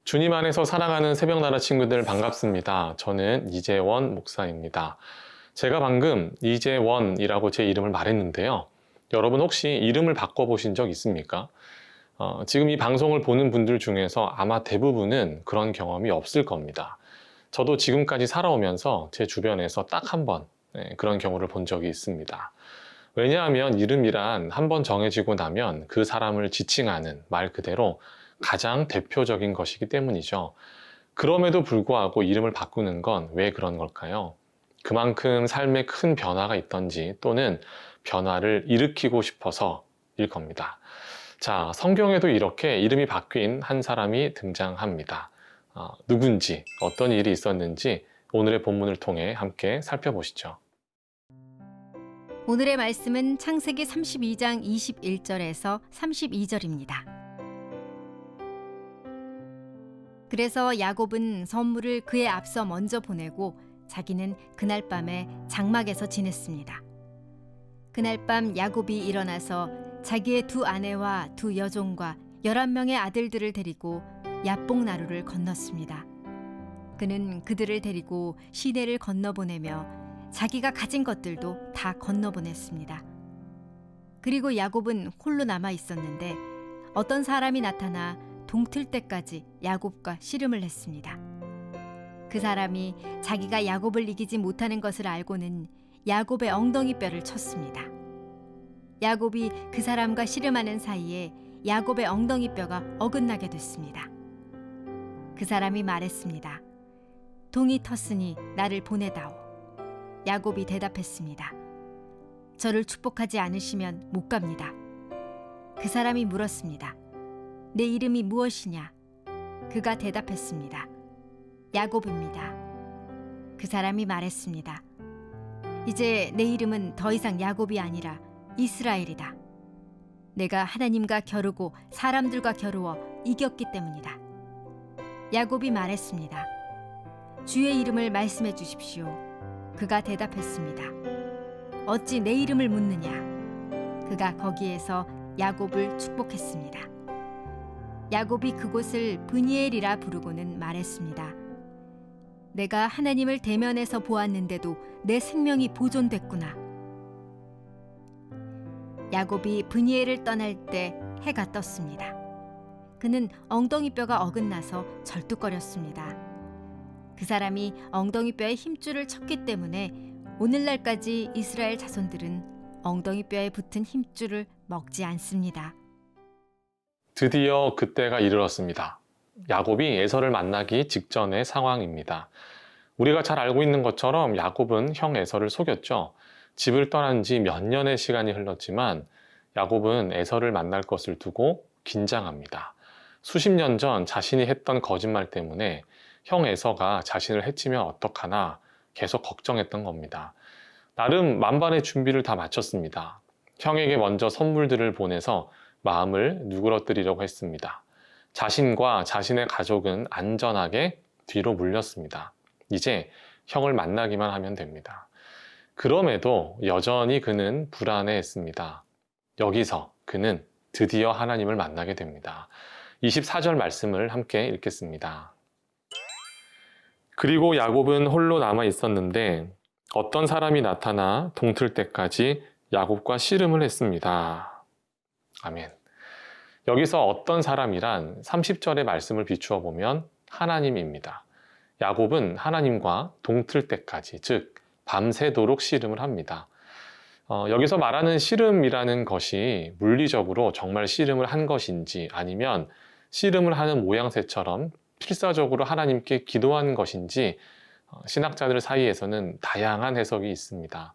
주님 안에서 사랑하는 새벽나라 친구들 반갑습니다. 저는 이재원 목사입니다. 제가 방금 이재원이라고 제 이름을 말했는데요. 여러분 혹시 이름을 바꿔보신 적 있습니까? 지금 이 방송을 보는 분들 중에서 아마 대부분은 그런 경험이 없을 겁니다. 저도 지금까지 살아오면서 제 주변에서 딱 한 번 그런 경우를 본 적이 있습니다. 왜냐하면 이름이란 한 번 정해지고 나면 그 사람을 지칭하는 말 그대로 가장 대표적인 것이기 때문이죠. 그럼에도 불구하고 이름을 바꾸는 건 왜 그런 걸까요? 그만큼 삶에 큰 변화가 있던지 또는 변화를 일으키고 싶어서일 겁니다. 자, 성경에도 이렇게 이름이 바뀐 한 사람이 등장합니다. 누군지, 어떤 일이 있었는지 오늘의 본문을 통해 함께 살펴보시죠. 오늘의 말씀은 창세기 32장 21절에서 32절입니다. 그래서 야곱은 선물을 그의 앞서 먼저 보내고 자기는 그날 밤에 장막에서 지냈습니다. 그날 밤 야곱이 일어나서 자기의 두 아내와 두 여종과 11명의 아들들을 데리고 야복 나루를 건넜습니다. 그는 그들을 데리고 시내를 건너보내며 자기가 가진 것들도 다 건너보냈습니다. 그리고 야곱은 홀로 남아 있었는데 어떤 사람이 나타나 동틀 때까지 야곱과 씨름을 했습니다. 그 사람이 자기가 야곱을 이기지 못하는 것을 알고는 야곱의 엉덩이 뼈를 쳤습니다. 야곱이 그 사람과 씨름하는 사이에 야곱의 엉덩이 뼈가 어긋나게 됐습니다. 그 사람이 말했습니다. 동이 텄으니 나를 보내다오. 야곱이 대답했습니다. 저를 축복하지 않으시면 못 갑니다. 그 사람이 물었습니다. 내 이름이 무엇이냐? 그가 대답했습니다. 야곱입니다. 그 사람이 말했습니다. 이제 내 이름은 더 이상 야곱이 아니라 이스라엘이다. 내가 하나님과 겨루고 사람들과 겨루어 이겼기 때문이다. 야곱이 말했습니다. 주의 이름을 말씀해 주십시오. 그가 대답했습니다. 어찌 내 이름을 묻느냐? 그가 거기에서 야곱을 축복했습니다. 야곱이 그곳을 브니엘이라 부르고는 말했습니다. 내가 하나님을 대면에서 보았는데도 내 생명이 보존됐구나. 야곱이 브니엘을 떠날 때 해가 떴습니다. 그는 엉덩이 뼈가 어긋나서 절뚝거렸습니다. 그 사람이 엉덩이 뼈에 힘줄을 쳤기 때문에 오늘날까지 이스라엘 자손들은 엉덩이 뼈에 붙은 힘줄을 먹지 않습니다. 드디어 그때가 이르렀습니다. 야곱이 에서를 만나기 직전의 상황입니다. 우리가 잘 알고 있는 것처럼 야곱은 형 에서를 속였죠. 집을 떠난 지 몇 년의 시간이 흘렀지만 야곱은 에서를 만날 것을 두고 긴장합니다. 수십 년 전 자신이 했던 거짓말 때문에 형 에서가 자신을 해치면 어떡하나 계속 걱정했던 겁니다. 나름 만반의 준비를 다 마쳤습니다. 형에게 먼저 선물들을 보내서 마음을 누그러뜨리려고 했습니다. 자신과 자신의 가족은 안전하게 뒤로 물렸습니다. 이제 형을 만나기만 하면 됩니다. 그럼에도 여전히 그는 불안해했습니다. 여기서 그는 드디어 하나님을 만나게 됩니다. 24절 말씀을 함께 읽겠습니다. 그리고 야곱은 홀로 남아 있었는데 어떤 사람이 나타나 동틀 때까지 야곱과 씨름을 했습니다. 아멘. 여기서 어떤 사람이란 30절의 말씀을 비추어 보면 하나님입니다. 야곱은 하나님과 동틀 때까지, 즉 밤새도록 씨름을 합니다. 여기서 말하는 씨름이라는 것이 물리적으로 정말 씨름을 한 것인지 아니면 씨름을 하는 모양새처럼 필사적으로 하나님께 기도한 것인지 신학자들 사이에서는 다양한 해석이 있습니다.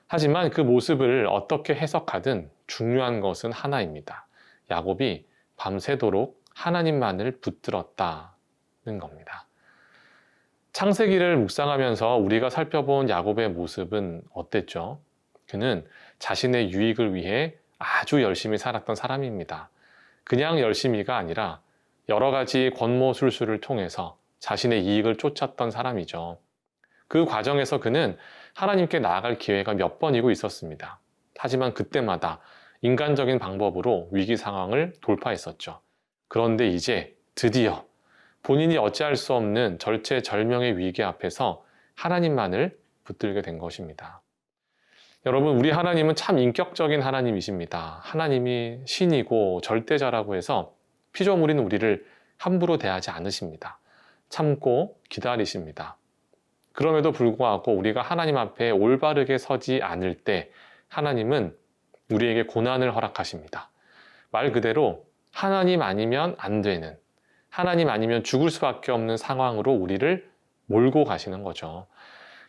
하지만 그 모습을 어떻게 해석하든 중요한 것은 하나입니다. 야곱이 밤새도록 하나님만을 붙들었다는 겁니다. 창세기를 묵상하면서 우리가 살펴본 야곱의 모습은 어땠죠? 그는 자신의 유익을 위해 아주 열심히 살았던 사람입니다. 그냥 열심히가 아니라 여러 가지 권모술수를 통해서 자신의 이익을 쫓았던 사람이죠. 그 과정에서 그는 하나님께 나아갈 기회가 몇 번이고 있었습니다. 하지만 그때마다 인간적인 방법으로 위기 상황을 돌파했었죠. 그런데 이제 드디어 본인이 어찌할 수 없는 절체절명의 위기 앞에서 하나님만을 붙들게 된 것입니다. 여러분, 우리 하나님은 참 인격적인 하나님이십니다. 하나님이 신이고 절대자라고 해서 피조물인 우리를 함부로 대하지 않으십니다. 참고 기다리십니다. 그럼에도 불구하고 우리가 하나님 앞에 올바르게 서지 않을 때 하나님은 우리에게 고난을 허락하십니다. 말 그대로 하나님 아니면 안 되는, 하나님 아니면 죽을 수밖에 없는 상황으로 우리를 몰고 가시는 거죠.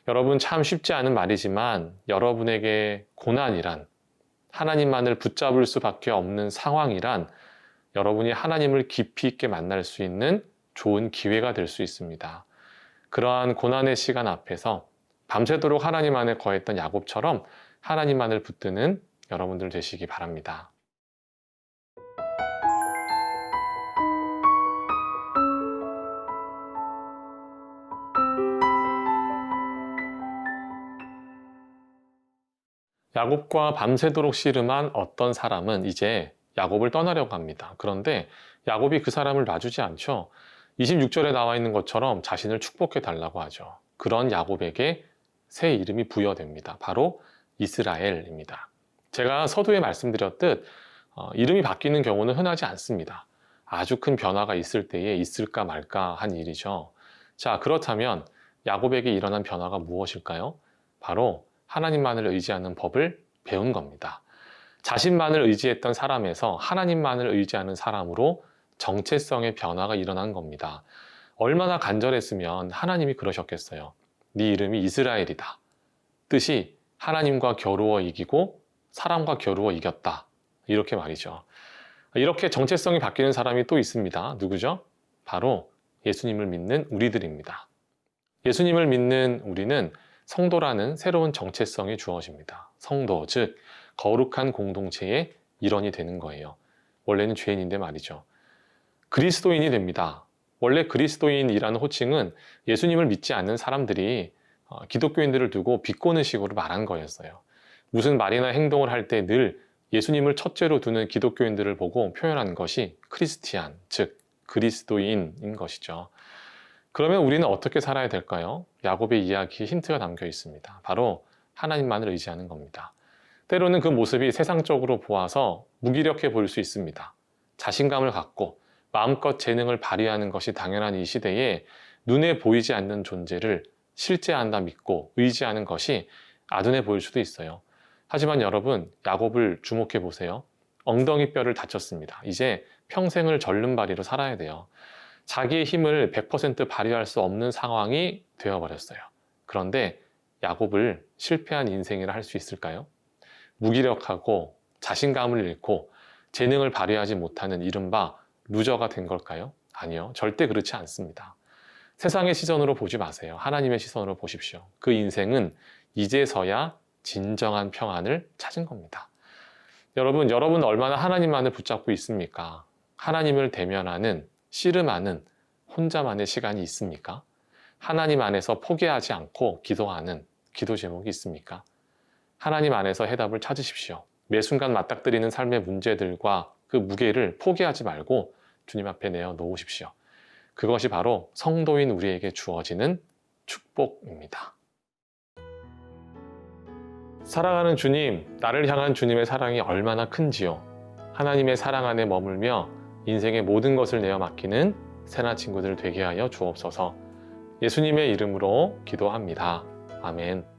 여러분, 참 쉽지 않은 말이지만 여러분에게 고난이란, 하나님만을 붙잡을 수밖에 없는 상황이란 여러분이 하나님을 깊이 있게 만날 수 있는 좋은 기회가 될 수 있습니다. 그러한 고난의 시간 앞에서 밤새도록 하나님 안에 거했던 야곱처럼 하나님만을 붙드는 여러분들 되시기 바랍니다. 야곱과 밤새도록 씨름한 어떤 사람은 이제 야곱을 떠나려고 합니다. 그런데 야곱이 그 사람을 놔주지 않죠. 26절에 나와 있는 것처럼 자신을 축복해 달라고 하죠. 그런 야곱에게 새 이름이 부여됩니다. 바로 이스라엘입니다. 제가 서두에 말씀드렸듯 이름이 바뀌는 경우는 흔하지 않습니다. 아주 큰 변화가 있을 때에 있을까 말까 한 일이죠. 자, 그렇다면 야곱에게 일어난 변화가 무엇일까요? 바로 하나님만을 의지하는 법을 배운 겁니다. 자신만을 의지했던 사람에서 하나님만을 의지하는 사람으로 정체성의 변화가 일어난 겁니다. 얼마나 간절했으면 하나님이 그러셨겠어요. 네 이름이 이스라엘이다. 뜻이 하나님과 겨루어 이기고 사람과 겨루어 이겼다. 이렇게 말이죠. 이렇게 정체성이 바뀌는 사람이 또 있습니다. 누구죠? 바로 예수님을 믿는 우리들입니다. 예수님을 믿는 우리는 성도라는 새로운 정체성이 주어집니다. 성도, 즉 거룩한 공동체의 일원이 되는 거예요. 원래는 죄인인데 말이죠. 그리스도인이 됩니다. 원래 그리스도인이라는 호칭은 예수님을 믿지 않는 사람들이 기독교인들을 두고 비꼬는 식으로 말한 거였어요. 무슨 말이나 행동을 할 때 늘 예수님을 첫째로 두는 기독교인들을 보고 표현한 것이 크리스티안, 즉 그리스도인인 것이죠. 그러면 우리는 어떻게 살아야 될까요? 야곱의 이야기에 힌트가 담겨 있습니다. 바로 하나님만을 의지하는 겁니다. 때로는 그 모습이 세상적으로 보아서 무기력해 보일 수 있습니다. 자신감을 갖고 마음껏 재능을 발휘하는 것이 당연한 이 시대에 눈에 보이지 않는 존재를 실제한다 믿고 의지하는 것이 아둔해 보일 수도 있어요. 하지만 여러분, 야곱을 주목해 보세요. 엉덩이 뼈를 다쳤습니다. 이제 평생을 절름발이로 살아야 돼요. 자기의 힘을 100% 발휘할 수 없는 상황이 되어버렸어요. 그런데 야곱을 실패한 인생이라 할 수 있을까요? 무기력하고 자신감을 잃고 재능을 발휘하지 못하는 이른바 루저가 된 걸까요? 아니요, 절대 그렇지 않습니다. 세상의 시선으로 보지 마세요. 하나님의 시선으로 보십시오. 그 인생은 이제서야 진정한 평안을 찾은 겁니다. 여러분 얼마나 하나님만을 붙잡고 있습니까? 하나님을 대면하는, 씨름하는 혼자만의 시간이 있습니까? 하나님 안에서 포기하지 않고 기도하는 기도 제목이 있습니까? 하나님 안에서 해답을 찾으십시오. 매 순간 맞닥뜨리는 삶의 문제들과 그 무게를 포기하지 말고 주님 앞에 내어 놓으십시오. 그것이 바로 성도인 우리에게 주어지는 축복입니다. 사랑하는 주님, 나를 향한 주님의 사랑이 얼마나 큰지요. 하나님의 사랑 안에 머물며 인생의 모든 것을 내어 맡기는 새나 친구들 되게 하여 주옵소서. 예수님의 이름으로 기도합니다. 아멘.